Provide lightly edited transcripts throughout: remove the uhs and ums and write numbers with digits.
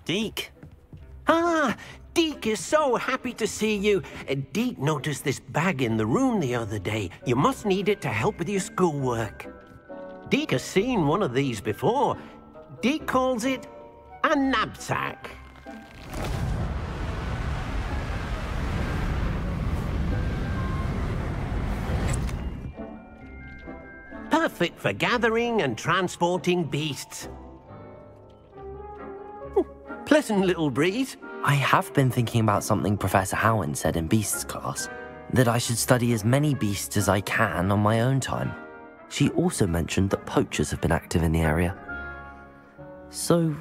Deke. Ah, Deke is so happy to see you. Deke noticed this bag in the room the other day. You must need it to help with your schoolwork. Deke has seen one of these before. Deke calls it a knapsack. Perfect for gathering and transporting beasts. Pleasant little breeze. I have been thinking about something Professor Howard said in Beasts class, that I should study as many beasts as I can on my own time. She also mentioned that poachers have been active in the area. So,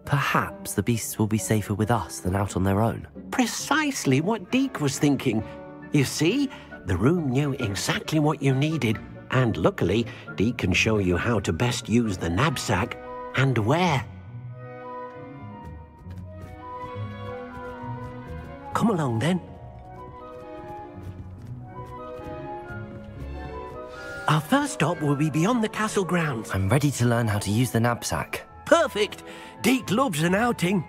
perhaps the beasts will be safer with us than out on their own. Precisely what Deke was thinking. You see, the room knew exactly what you needed, and luckily, Deke can show you how to best use the knapsack and where. Come along, then. Our first stop will be beyond the castle grounds. I'm ready to learn how to use the knapsack. Perfect! Deke loves an outing.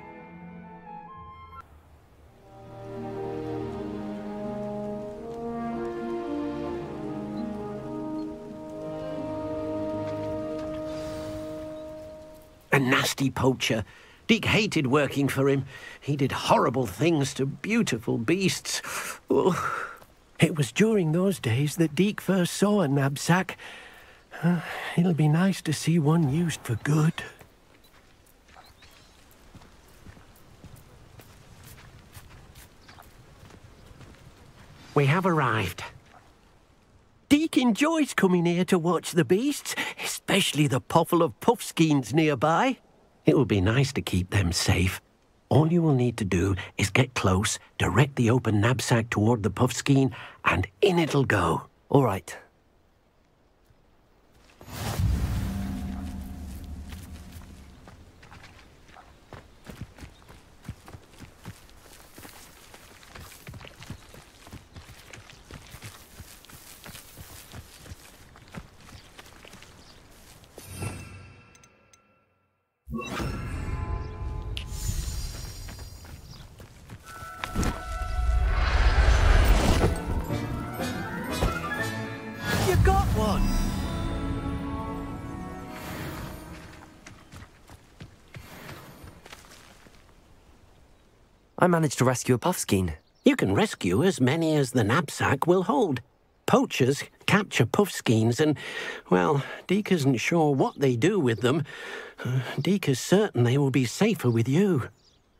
A nasty poacher. Deke hated working for him. He did horrible things to beautiful beasts. Oh. It was during those days that Deke first saw a knapsack. It'll be nice to see one used for good. We have arrived. Deke enjoys coming here to watch the beasts, especially the potful of puffskeins nearby. It will be nice to keep them safe. All you will need to do is get close, direct the open knapsack toward the puffskein, and in it'll go. All right. You got one! I managed to rescue a puffskein. You can rescue as many as the knapsack will hold. Poachers capture puffskeins and, well, Deke isn't sure what they do with them. Deke is certain they will be safer with you.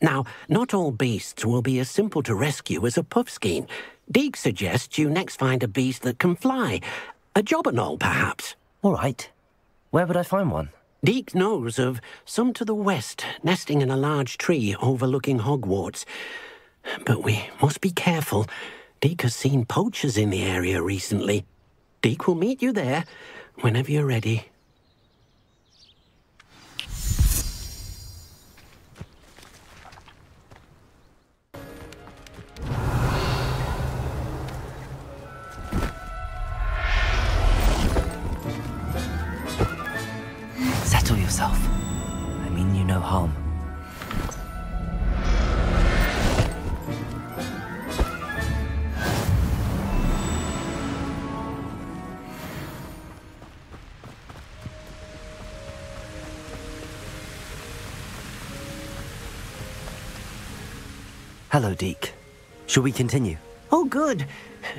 Now, not all beasts will be as simple to rescue as a puffskein. Deke suggests you next find a beast that can fly. A jobberknoll, perhaps. All right. Where would I find one? Deke knows of some to the west, nesting in a large tree overlooking Hogwarts. But we must be careful. Deke has seen poachers in the area recently. Deke will meet you there whenever you're ready. Settle yourself. I mean you no harm. Hello, Deke. Shall we continue? Oh, good.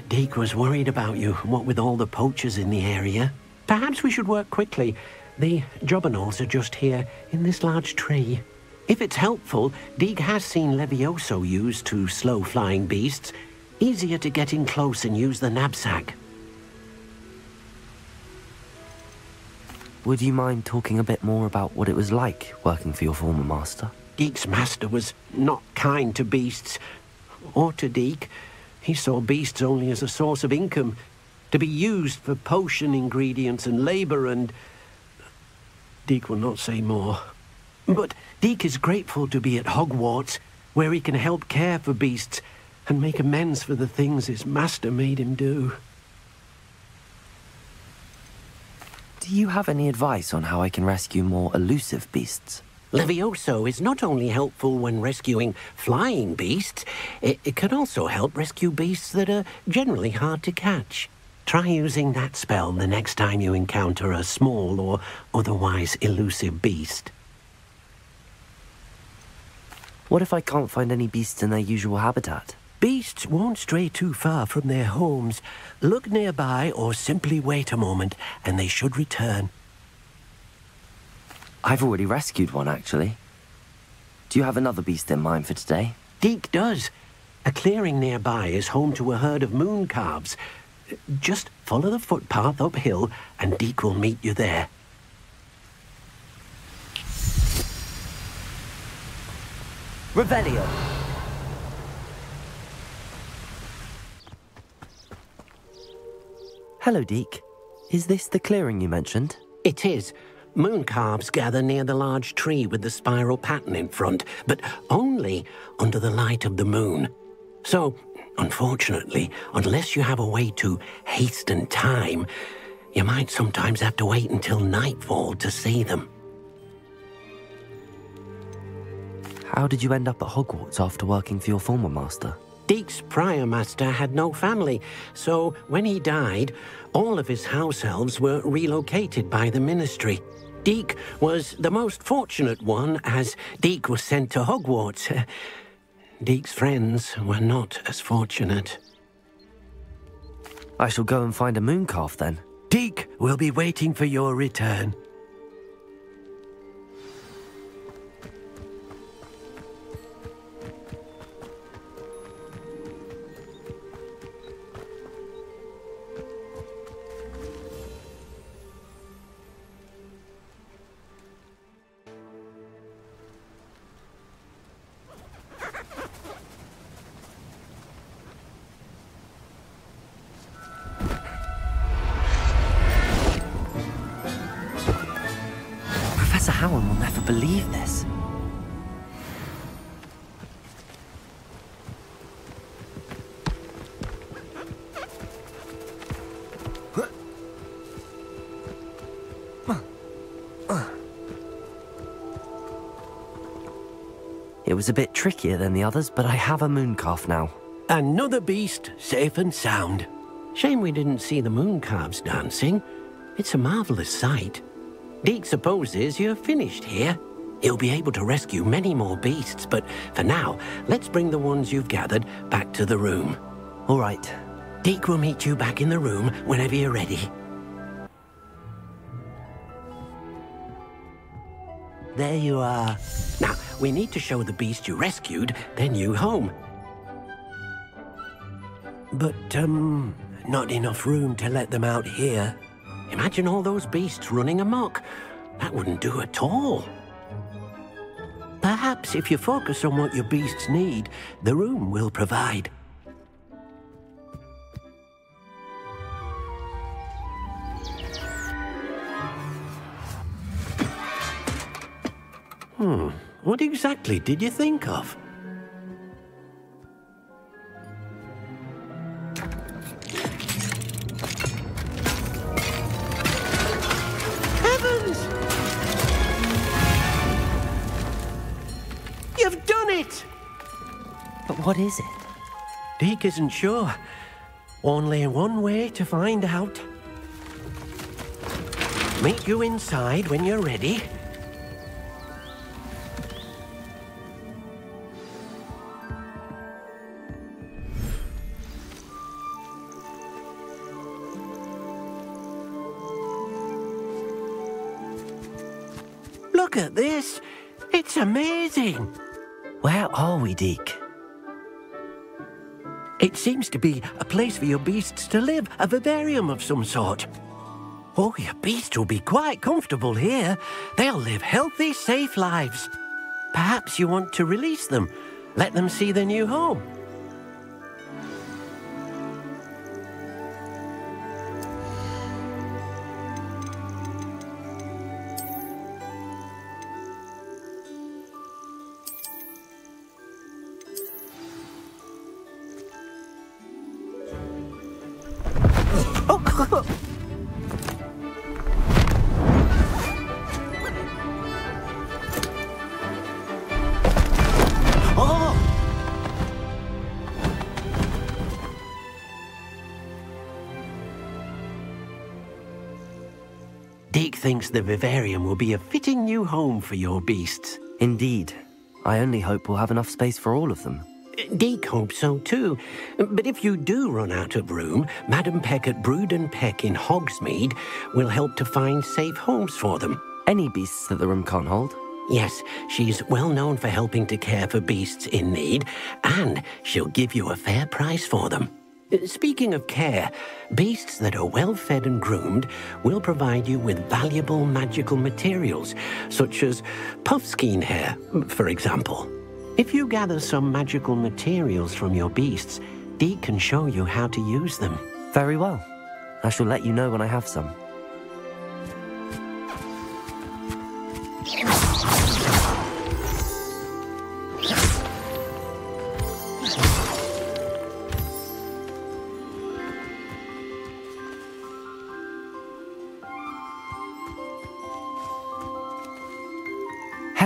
Deke was worried about you, what with all the poachers in the area. Perhaps we should work quickly. The jobberknolls are just here, in this large tree. If it's helpful, Deke has seen Levioso used to slow flying beasts. Easier to get in close and use the knapsack. Would you mind talking a bit more about what it was like working for your former master? Deke's master was not kind to beasts, or to Deke. He saw beasts only as a source of income, to be used for potion ingredients and labour, and Deke will not say more. But Deke is grateful to be at Hogwarts, where he can help care for beasts and make amends for the things his master made him do. Do you have any advice on how I can rescue more elusive beasts? Levioso is not only helpful when rescuing flying beasts, it can also help rescue beasts that are generally hard to catch. Try using that spell the next time you encounter a small or otherwise elusive beast. What if I can't find any beasts in their usual habitat? Beasts won't stray too far from their homes. Look nearby or simply wait a moment and they should return. I've already rescued one, actually. Do you have another beast in mind for today? Deke does. A clearing nearby is home to a herd of moon calves. Just follow the footpath uphill and Deke will meet you there. Revelio! Hello, Deke. Is this the clearing you mentioned? It is. Moon calves gather near the large tree with the spiral pattern in front, but only under the light of the moon. So, unfortunately, unless you have a way to hasten time, you might sometimes have to wait until nightfall to see them. How did you end up at Hogwarts after working for your former master? Deke's prior master had no family, so when he died, all of his house elves were relocated by the ministry. Deke was the most fortunate one, as Deke was sent to Hogwarts. Deke's friends were not as fortunate. I shall go and find a moon calf then. Deke will be waiting for your return. Professor Howard will never believe this. It was a bit trickier than the others, but I have a moon calf now. Another beast, safe and sound. Shame we didn't see the moon calves dancing. It's a marvelous sight. Deke supposes you're finished here. He'll be able to rescue many more beasts, but for now, let's bring the ones you've gathered back to the room. All right. Deke will meet you back in the room whenever you're ready. There you are. Now, we need to show the beast you rescued their new home. But, not enough room to let them out here. Imagine all those beasts running amok. That wouldn't do at all. Perhaps if you focus on what your beasts need, the room will provide. What exactly did you think of? Heavens! You've done it! But what is it? Deke isn't sure. Only one way to find out. Meet you inside when you're ready. Look at this. It's amazing. Where are we, Deke? It seems to be a place for your beasts to live, a vivarium of some sort. Oh, your beasts will be quite comfortable here. They'll live healthy, safe lives. Perhaps you want to release them, let them see their new home. thinks the vivarium will be a fitting new home for your beasts. Indeed. I only hope we'll have enough space for all of them. Deke hopes so too. But if you do run out of room, Madam Peck at Brood and Peck in Hogsmeade will help to find safe homes for them. Any beasts that the room can't hold? Yes, she's well known for helping to care for beasts in need, and she'll give you a fair price for them. Speaking of care, beasts that are well fed and groomed will provide you with valuable magical materials, such as puffskein hair, for example. If you gather some magical materials from your beasts, Deke can show you how to use them. Very well. I shall let you know when I have some.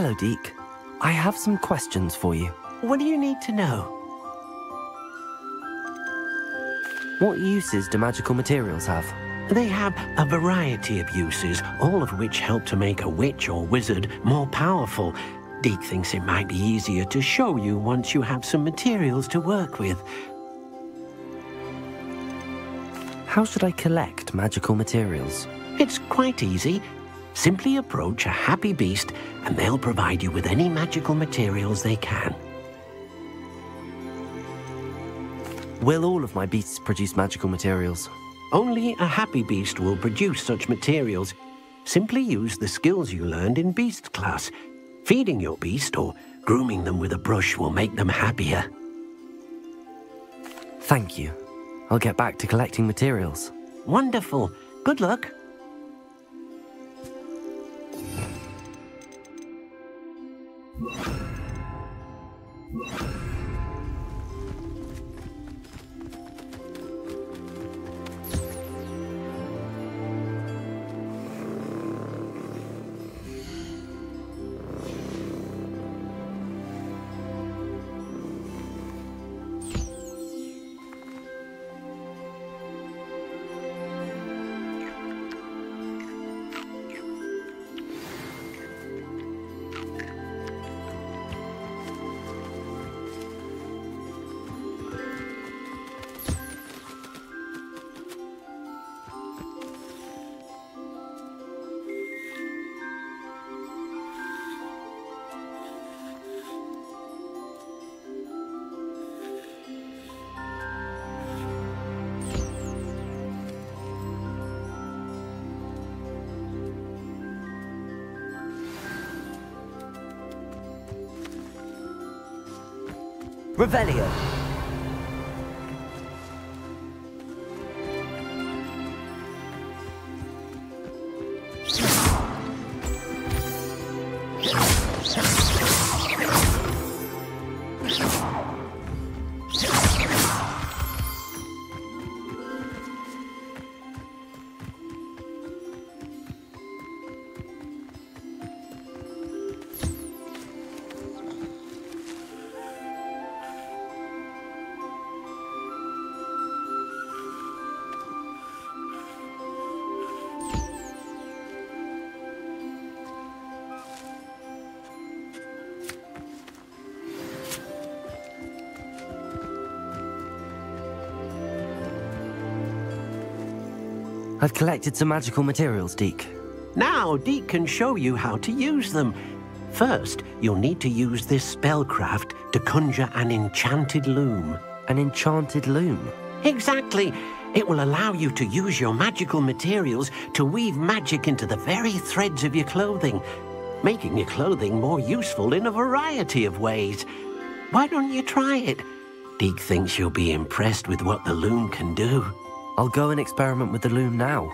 Hello, Deke. I have some questions for you. What do you need to know? What uses do magical materials have? They have a variety of uses, all of which help to make a witch or wizard more powerful. Deke thinks it might be easier to show you once you have some materials to work with. How should I collect magical materials? It's quite easy. Simply approach a happy beast and they'll provide you with any magical materials they can. Will all of my beasts produce magical materials? Only a happy beast will produce such materials. Simply use the skills you learned in beast class. Feeding your beast or grooming them with a brush will make them happier. Thank you. I'll get back to collecting materials. Wonderful. Good luck. Revelio. I've collected some magical materials, Deke. Now Deke can show you how to use them. First, you'll need to use this spellcraft to conjure an enchanted loom. An enchanted loom? Exactly. It will allow you to use your magical materials to weave magic into the very threads of your clothing, making your clothing more useful in a variety of ways. Why don't you try it? Deke thinks you'll be impressed with what the loom can do. I'll go and experiment with the loom now.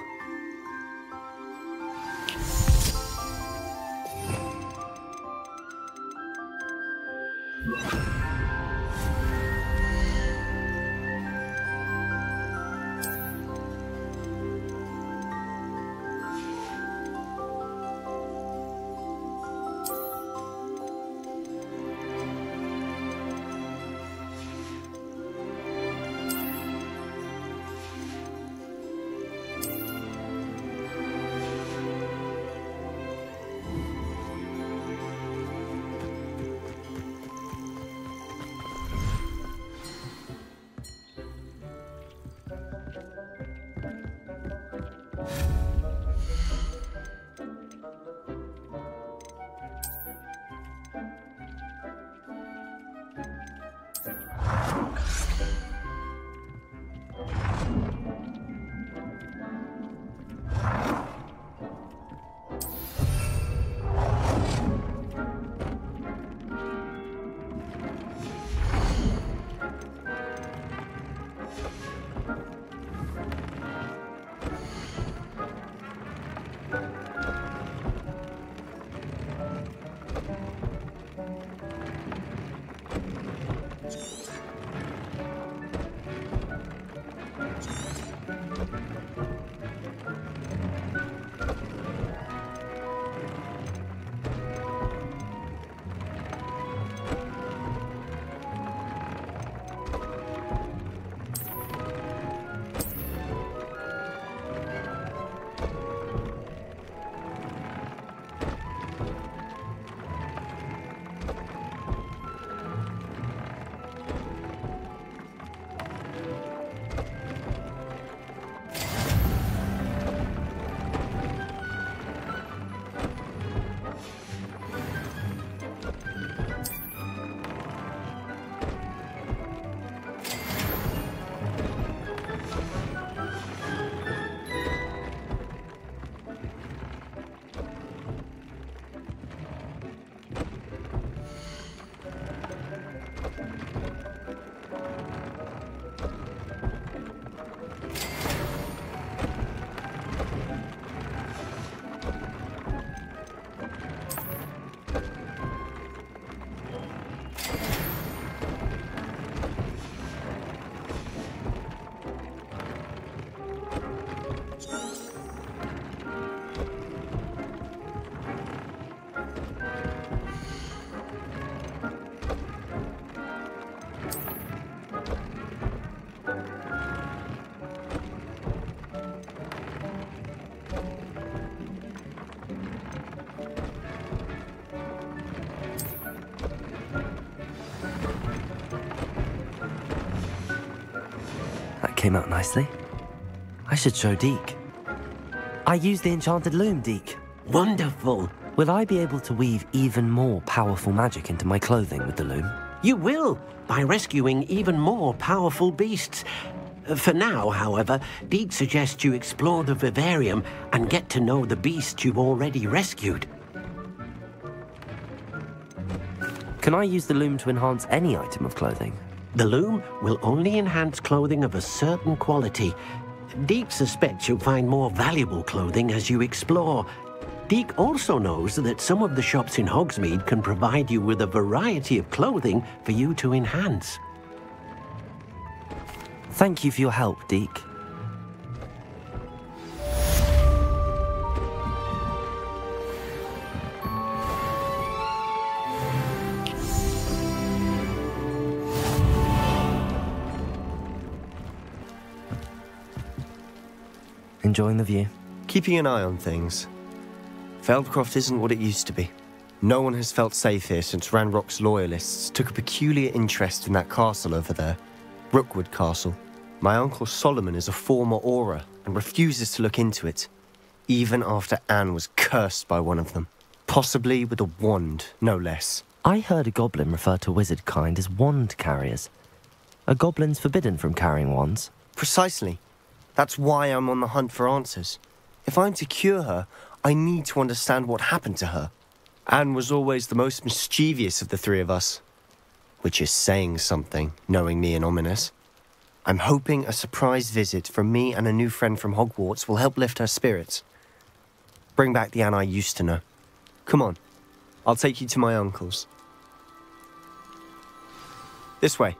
came out nicely. I should show Deke. I used the enchanted loom, Deke. Wonderful. Will I be able to weave even more powerful magic into my clothing with the loom? You will, by rescuing even more powerful beasts. For now, however, Deke suggests you explore the vivarium and get to know the beasts you've already rescued. Can I use the loom to enhance any item of clothing? The loom will only enhance clothing of a certain quality. Deke suspects you'll find more valuable clothing as you explore. Deke also knows that some of the shops in Hogsmeade can provide you with a variety of clothing for you to enhance. Thank you for your help, Deke. Enjoying the view? Keeping an eye on things. Feldcroft isn't what it used to be. No one has felt safe here since Ranrock's loyalists took a peculiar interest in that castle over there. Rookwood Castle. My uncle Solomon is a former Auror and refuses to look into it, even after Anne was cursed by one of them. Possibly with a wand, no less. I heard a goblin refer to wizard kind as wand carriers. Are goblins forbidden from carrying wands? Precisely. That's why I'm on the hunt for answers. If I'm to cure her, I need to understand what happened to her. Anne was always the most mischievous of the three of us. Which is saying something, knowing me and Ominous. I'm hoping a surprise visit from me and a new friend from Hogwarts will help lift her spirits. Bring back the Anne I used to know. Come on, I'll take you to my uncle's. This way.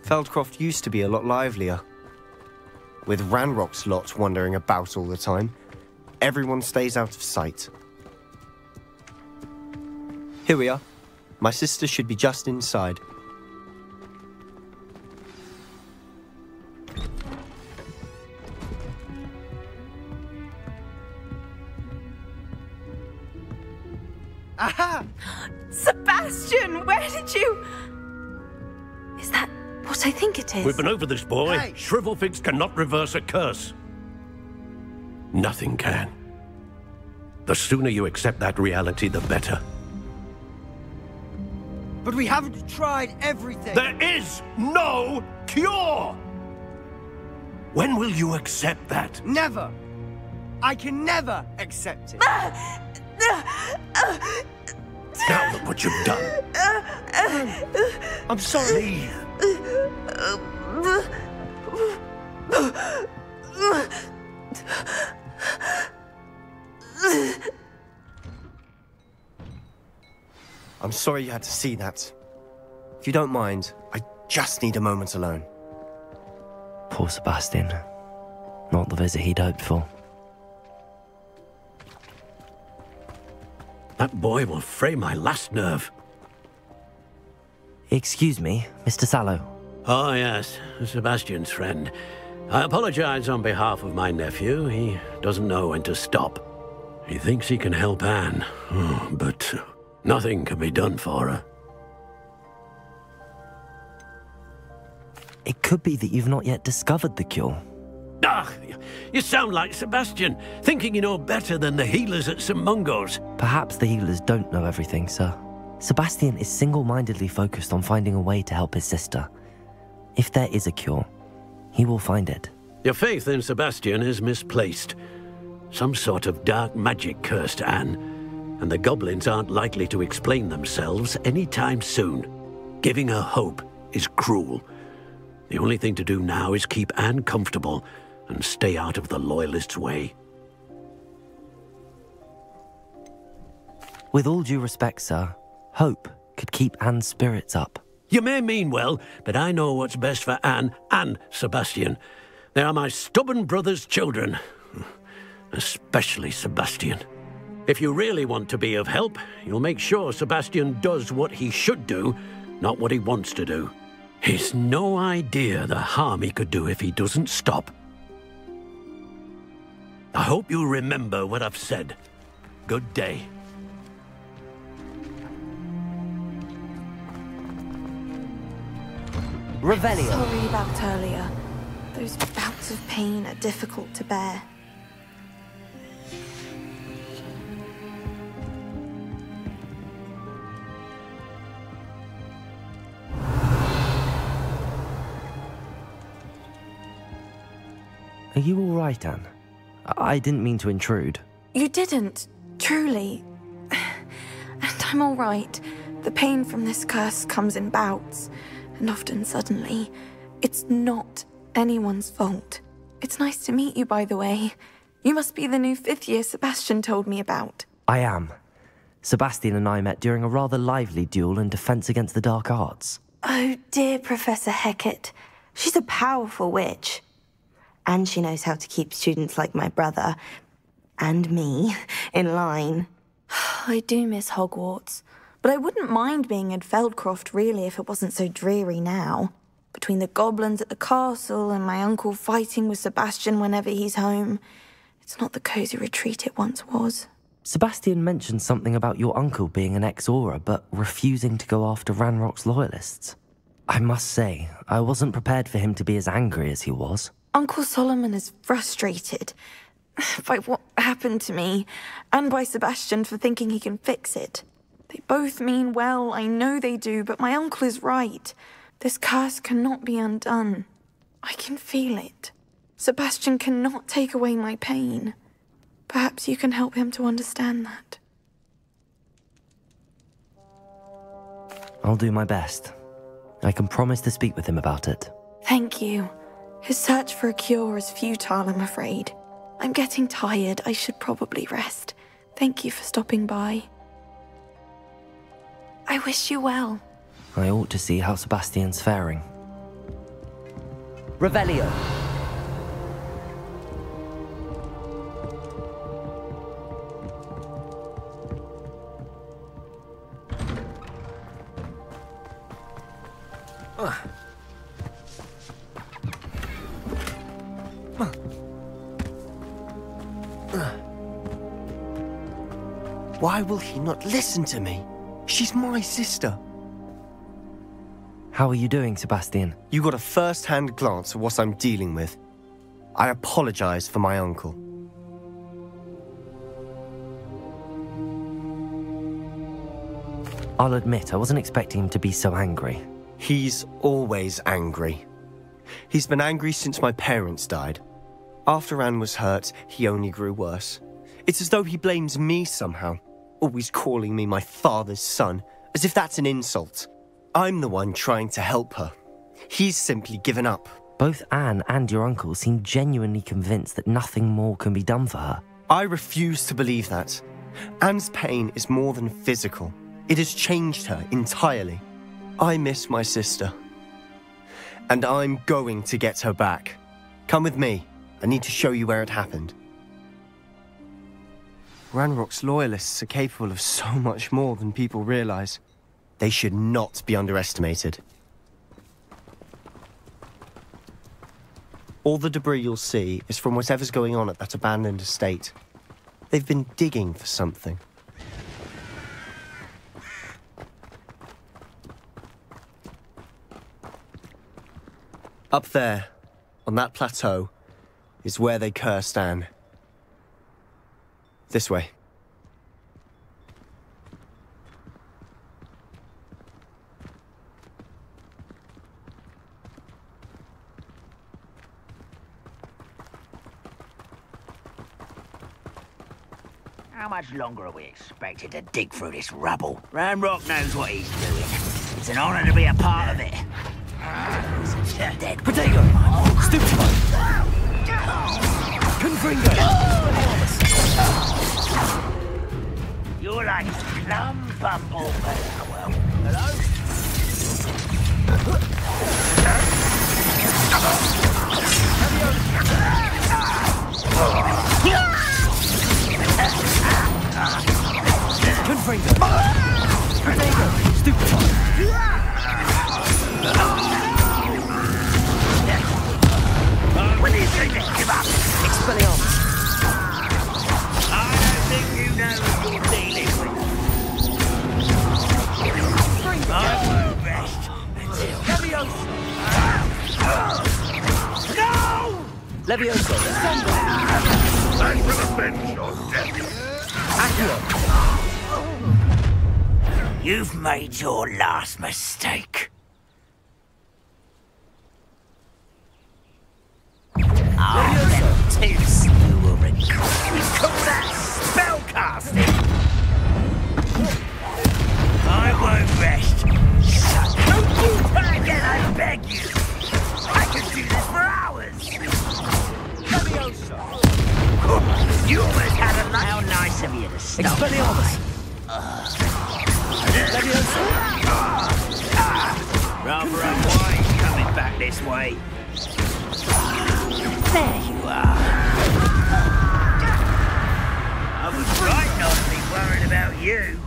Feldcroft used to be a lot livelier. With Ranrock's lot wandering about all the time, everyone stays out of sight. Here we are. My sister should be just inside. Aha! Sebastian, where did you... Is that what I think it is? We've been over this, boy. Hey. Shrivelfigs cannot reverse a curse. Nothing can. The sooner you accept that reality, the better. But we haven't tried everything. There is no cure! When will you accept that? Never. I can never accept it. Now look what you've done. I'm sorry. Leave. I'm sorry you had to see that. If you don't mind, I just need a moment alone. Poor Sebastian. Not the visit he'd hoped for. That boy will fray my last nerve. Excuse me, Mr. Sallow. Oh, yes, Sebastian's friend. I apologize on behalf of my nephew. He doesn't know when to stop. He thinks he can help Anne, but nothing can be done for her. It could be that you've not yet discovered the cure. Ah, you sound like Sebastian, thinking you know better than the healers at St. Mungo's. Perhaps the healers don't know everything, sir. Sebastian is single-mindedly focused on finding a way to help his sister. If there is a cure, he will find it. Your faith in Sebastian is misplaced. Some sort of dark magic cursed Anne, and the goblins aren't likely to explain themselves anytime soon. Giving her hope is cruel. The only thing to do now is keep Anne comfortable and stay out of the Loyalists' way. With all due respect, sir, hope could keep Anne's spirits up. You may mean well, but I know what's best for Anne and Sebastian. They are my stubborn brother's children. Especially Sebastian. If you really want to be of help, you'll make sure Sebastian does what he should do, not what he wants to do. He's no idea the harm he could do if he doesn't stop. I hope you'll remember what I've said. Good day. Revelio. Sorry about earlier. Those bouts of pain are difficult to bear. Are you all right, Anne? I didn't mean to intrude. You didn't, truly. And I'm all right. The pain from this curse comes in bouts, and often suddenly. It's not anyone's fault. It's nice to meet you, by the way. You must be the new 5th year Sebastian told me about. I am. Sebastian and I met during a rather lively duel in Defense Against the Dark Arts. Oh, dear Professor Hecat. She's a powerful witch. And she knows how to keep students like my brother, and me, in line. I do miss Hogwarts, but I wouldn't mind being in Feldcroft, really, if it wasn't so dreary now. Between the goblins at the castle and my uncle fighting with Sebastian whenever he's home, it's not the cosy retreat it once was. Sebastian mentioned something about your uncle being an ex-Auror, but refusing to go after Ranrock's loyalists. I must say, I wasn't prepared for him to be as angry as he was. Uncle Solomon is frustrated by what happened to me, and by Sebastian for thinking he can fix it. They both mean well, I know they do, but my uncle is right. This curse cannot be undone. I can feel it. Sebastian cannot take away my pain. Perhaps you can help him to understand that. I'll do my best. I can promise to speak with him about it. Thank you. His search for a cure is futile, I'm afraid. I'm getting tired. I should probably rest. Thank you for stopping by. I wish you well. I ought to see how Sebastian's faring. Revelio. Why will he not listen to me? She's my sister. How are you doing, Sebastian? You got a first-hand glance at what I'm dealing with. I apologize for my uncle. I'll admit, I wasn't expecting him to be so angry. He's always angry. He's been angry since my parents died. After Anne was hurt, he only grew worse. It's as though he blames me somehow, always calling me my father's son, as if that's an insult. I'm the one trying to help her. He's simply given up. Both Anne and your uncle seem genuinely convinced that nothing more can be done for her. I refuse to believe that. Anne's pain is more than physical. It has changed her entirely. I miss my sister. And I'm going to get her back. Come with me. I need to show you where it happened. Ranrock's loyalists are capable of so much more than people realize. They should not be underestimated. All the debris you'll see is from whatever's going on at that abandoned estate. They've been digging for something. Up there, on that plateau, is where they cursed Anne. This way. How much longer are we expected to dig through this rubble? Ranrock knows what he's doing. It's an honor to be a part of it. Dead Potato! Stupefy! Confringo! You're like plum bumble. Well, hello? Confringo! Potato! Stupefy! When you say this, give up. Expelliarmus! I don't think you know who you're dealing with. I will rest until... avenge your death. You've made your last mistake. Oh, them tips you will regret. We call that spellcasting. I won't rest. Don't you try again, I beg you. I could do this for hours. You almost had a lunch. How nice of you to stop. Expelliarmus! Rather unwise coming back this way. There you are. I was right not to be worried about you.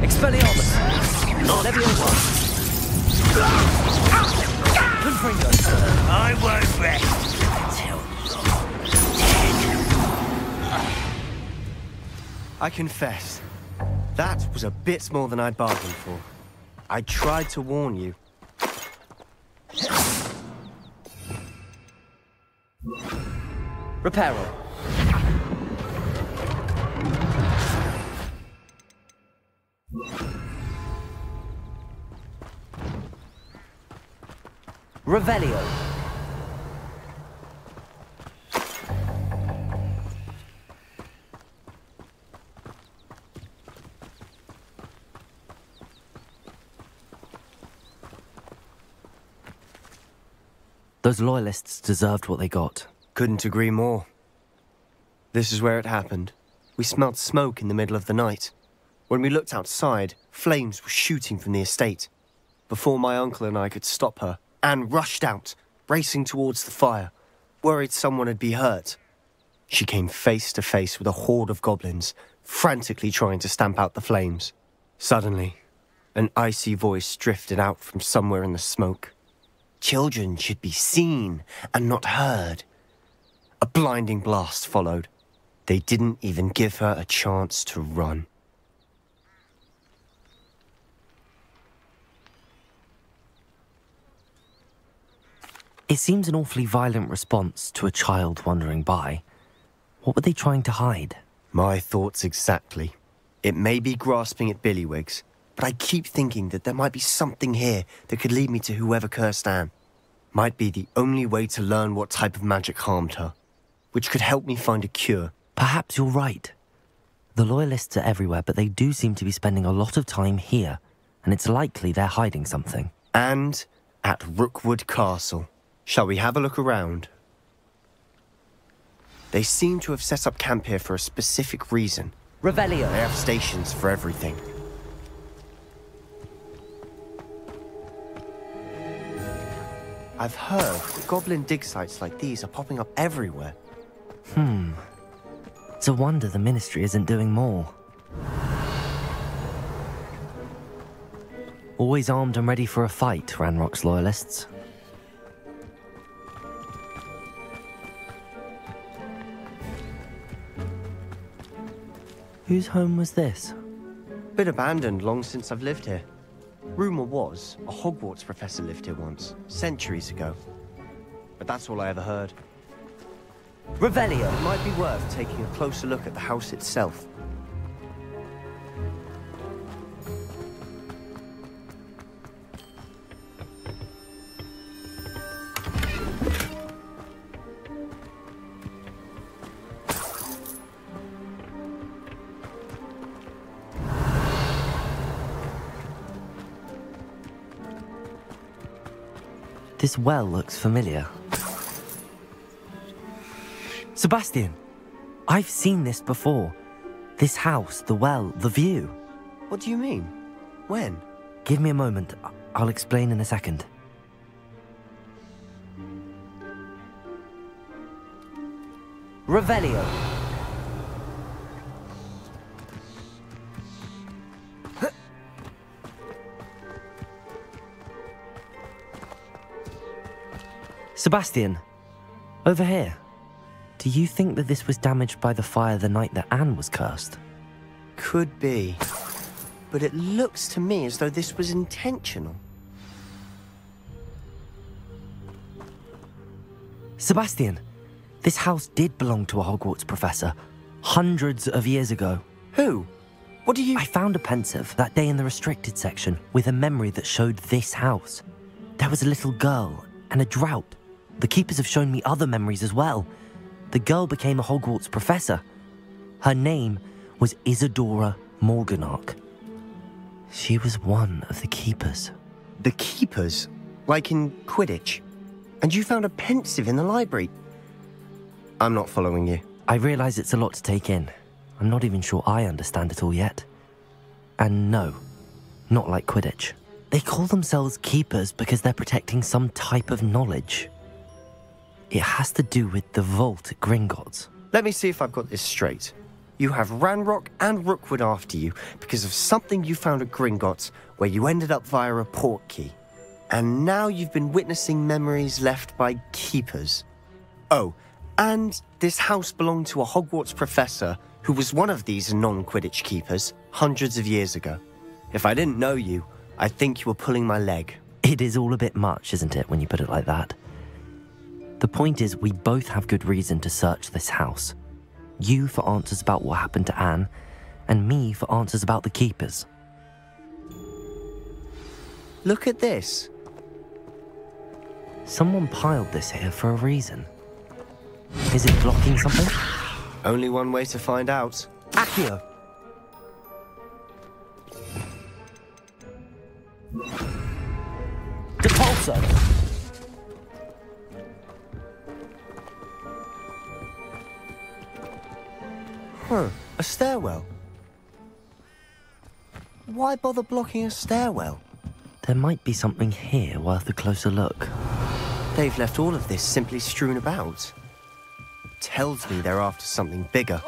Expelliarmus! Leviosa! Confringo! I won't rest until you're dead. I confess, that was a bit more than I'd bargained for. I tried to warn you. Reparo. Revelio. Those loyalists deserved what they got. Couldn't agree more. This is where it happened. We smelled smoke in the middle of the night. When we looked outside, flames were shooting from the estate. Before my uncle and I could stop her, Anne rushed out, racing towards the fire, worried someone had been hurt. She came face to face with a horde of goblins, frantically trying to stamp out the flames. Suddenly, an icy voice drifted out from somewhere in the smoke. Children should be seen and not heard. A blinding blast followed. They didn't even give her a chance to run. It seems an awfully violent response to a child wandering by. What were they trying to hide? My thoughts exactly. It may be grasping at billywhigs, but I keep thinking that there might be something here that could lead me to whoever cursed Anne. Might be the only way to learn what type of magic harmed her, which could help me find a cure. Perhaps you're right. The loyalists are everywhere, but they do seem to be spending a lot of time here, and it's likely they're hiding something. And at Rookwood Castle. Shall we have a look around? They seem to have set up camp here for a specific reason. Revelio. They have stations for everything. I've heard that goblin dig sites like these are popping up everywhere. It's a wonder the Ministry isn't doing more. Always armed and ready for a fight, Ranrock's loyalists. Whose home was this? Been abandoned long since I've lived here. Rumour was a Hogwarts professor lived here once, centuries ago. But that's all I ever heard. Revelio. It might be worth taking a closer look at the house itself. This well looks familiar. Sebastian, I've seen this before. This house, the well, the view. What do you mean? When? Give me a moment. I'll explain in a second. Revelio. Sebastian, over here. Do you think that this was damaged by the fire the night that Anne was cursed? Could be. But it looks to me as though this was intentional. Sebastian, this house did belong to a Hogwarts professor hundreds of years ago. Who? What do you... I found a pensive that day in the restricted section with a memory that showed this house. There was a little girl and a drought. The keepers have shown me other memories as well. The girl became a Hogwarts professor. Her name was Isadora Morganach. She was one of the keepers. The keepers? Like in Quidditch? And you found a pensive in the library? I'm not following you. I realise it's a lot to take in. I'm not even sure I understand it all yet. And no, not like Quidditch. They call themselves keepers because they're protecting some type of knowledge. It has to do with the vault at Gringotts. Let me see if I've got this straight. You have Ranrock and Rookwood after you because of something you found at Gringotts where you ended up via a portkey. And now you've been witnessing memories left by keepers. Oh, and this house belonged to a Hogwarts professor who was one of these non-Quidditch keepers hundreds of years ago. If I didn't know you, I'd think you were pulling my leg. It is all a bit much, isn't it, when you put it like that? The point is, we both have good reason to search this house. You for answers about what happened to Anne, and me for answers about the keepers. Look at this. Someone piled this here for a reason. Is it blocking something? Only one way to find out. Accio! Depulso! A stairwell. Why bother blocking a stairwell? There might be something here worth a closer look. They've left all of this simply strewn about. Tells me they're after something bigger.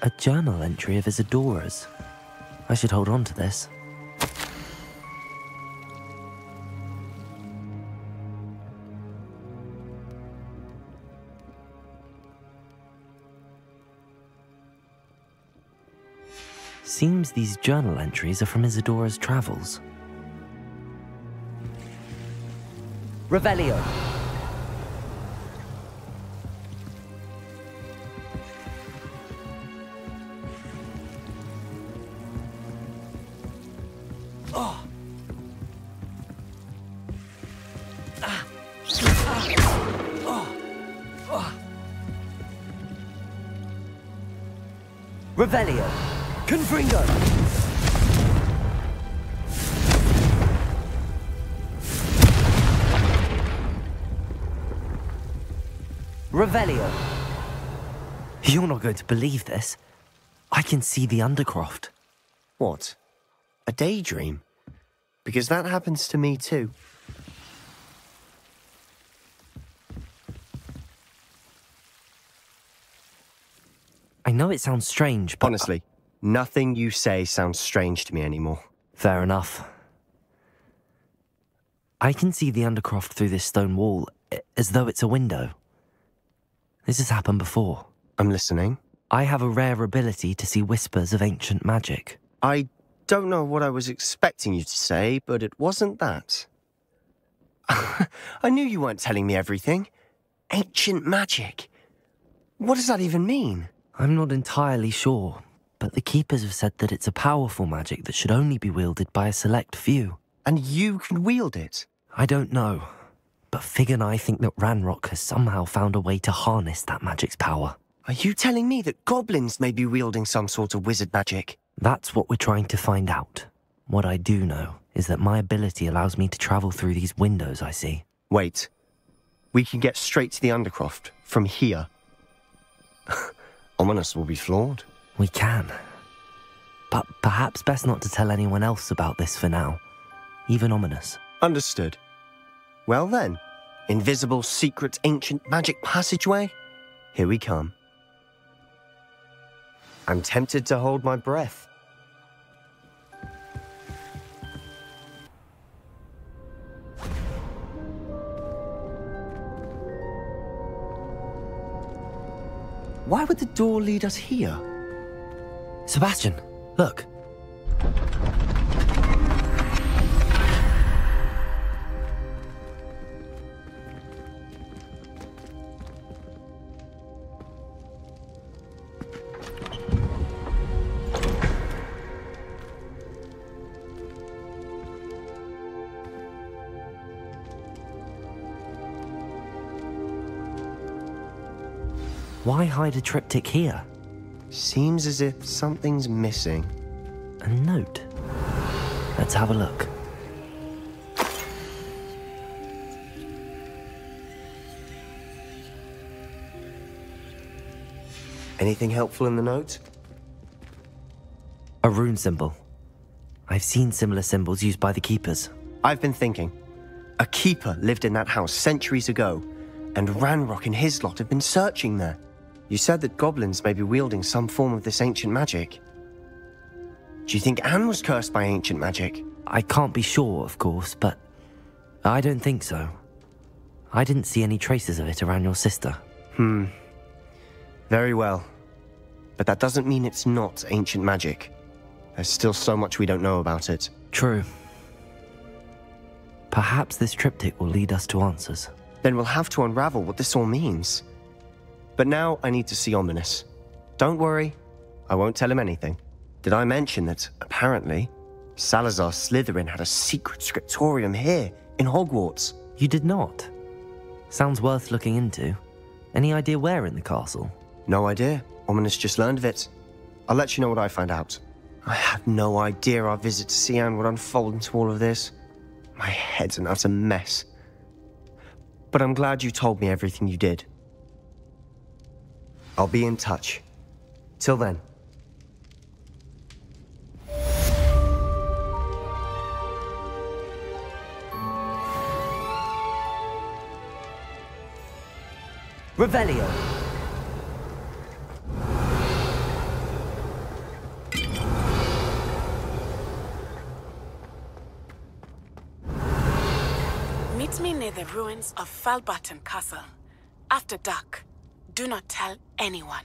A journal entry of Isadora's. I should hold on to this. Seems these journal entries are from Isadora's travels. Revelio. Revelio. Confringo. Revelio. You're not going to believe this. I can see the Undercroft. What? A daydream? Because that happens to me too. I know it sounds strange, but... Honestly, nothing you say sounds strange to me anymore. Fair enough. I can see the Undercroft through this stone wall, as though it's a window. This has happened before. I'm listening. I have a rare ability to see whispers of ancient magic. I don't know what I was expecting you to say, but it wasn't that. I knew you weren't telling me everything. Ancient magic. What does that even mean? I'm not entirely sure, but the Keepers have said that it's a powerful magic that should only be wielded by a select few. And you can wield it? I don't know, but Fig and I think that Ranrock has somehow found a way to harness that magic's power. Are you telling me that goblins may be wielding some sort of wizard magic? That's what we're trying to find out. What I do know is that my ability allows me to travel through these windows I see. Wait. We can get straight to the Undercroft from here. Ominous will be flawed. We can. But perhaps best not to tell anyone else about this for now. Even Ominous. Understood. Well then, invisible, secret, ancient magic passageway? Here we come. I'm tempted to hold my breath. Why would the door lead us here? Sebastian, look. Why hide a triptych here? Seems as if something's missing. A note. Let's have a look. Anything helpful in the note? A rune symbol. I've seen similar symbols used by the keepers. I've been thinking. A keeper lived in that house centuries ago, and Ranrock and his lot have been searching there. You said that goblins may be wielding some form of this ancient magic. Do you think Anne was cursed by ancient magic? I can't be sure, of course, but I don't think so. I didn't see any traces of it around your sister. Very well. But that doesn't mean it's not ancient magic. There's still so much we don't know about it. True. Perhaps this triptych will lead us to answers. Then we'll have to unravel what this all means. But now I need to see Ominous. Don't worry, I won't tell him anything. Did I mention that, apparently, Salazar Slytherin had a secret scriptorium here, in Hogwarts? You did not? Sounds worth looking into. Any idea where in the castle? No idea. Ominous just learned of it. I'll let you know what I find out. I had no idea our visit to Cian would unfold into all of this. My head's an utter mess. But I'm glad you told me everything you did. I'll be in touch. Till then. Revelio. Meet me near the ruins of Falbaton Castle. After dark. Do not tell anyone.